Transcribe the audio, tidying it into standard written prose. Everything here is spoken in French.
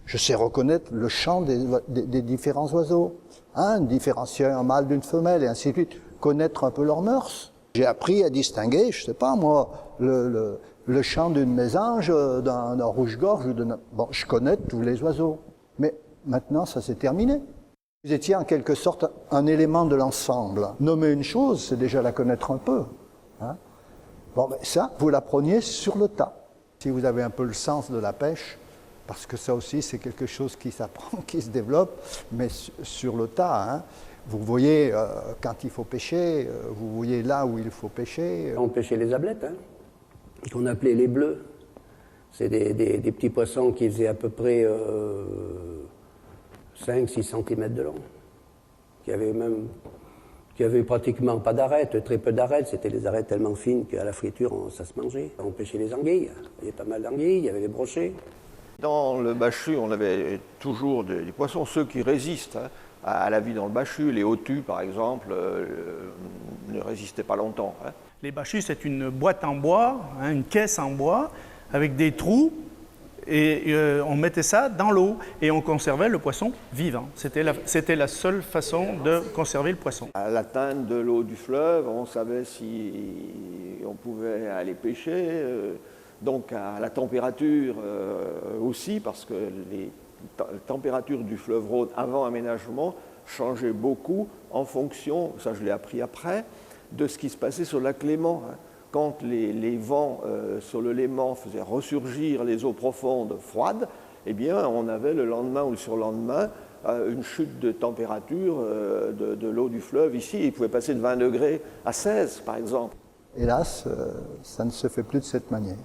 Je sais reconnaître le chant des différents oiseaux, hein, différencier un mâle d'une femelle et ainsi de suite, connaître un peu leurs mœurs. J'ai appris à distinguer, je sais pas moi, le chant d'une mésange, d'un rouge-gorge. Bon, je connais tous les oiseaux, mais maintenant ça s'est terminé. Vous étiez en quelque sorte un élément de l'ensemble. Nommer une chose, c'est déjà la connaître un peu. Hein. Bon, mais ça, vous l'appreniez sur le tas. Si vous avez un peu le sens de la pêche, parce que ça aussi c'est quelque chose qui s'apprend, qui se développe, mais sur le tas. Hein. Vous voyez quand il faut pêcher, vous voyez là où il faut pêcher. On pêchait les ablettes, hein, qu'on appelait les bleus. C'est des petits poissons qui faisaient à peu près 5-6 cm de long, qui avaient pratiquement pas d'arêtes, très peu d'arêtes. C'était des arêtes tellement fines qu'à la friture, ça se mangeait. On pêchait les anguilles, il y avait pas mal d'anguilles, il y avait des brochets. Dans le Bachut, on avait toujours des poissons, ceux qui résistent hein, à la vie dans le Bachut. Les hautues, par exemple, ne résistaient pas longtemps. Hein. Les Bachuts, c'est une boîte en bois, hein, une caisse en bois, avec des trous, et on mettait ça dans l'eau, et on conservait le poisson vivant. C'était la seule façon de conserver le poisson. À l'atteinte de l'eau du fleuve, on savait si on pouvait aller pêcher, donc à la température aussi, parce que les températures du fleuve Rhône avant aménagement changeaient beaucoup en fonction, ça je l'ai appris après, de ce qui se passait sur le lac Léman. Quand les vents sur le Léman faisaient ressurgir les eaux profondes froides, eh bien on avait le lendemain ou le surlendemain une chute de température de l'eau du fleuve. Ici, il pouvait passer de 20 degrés à 16 par exemple. Hélas, ça ne se fait plus de cette manière.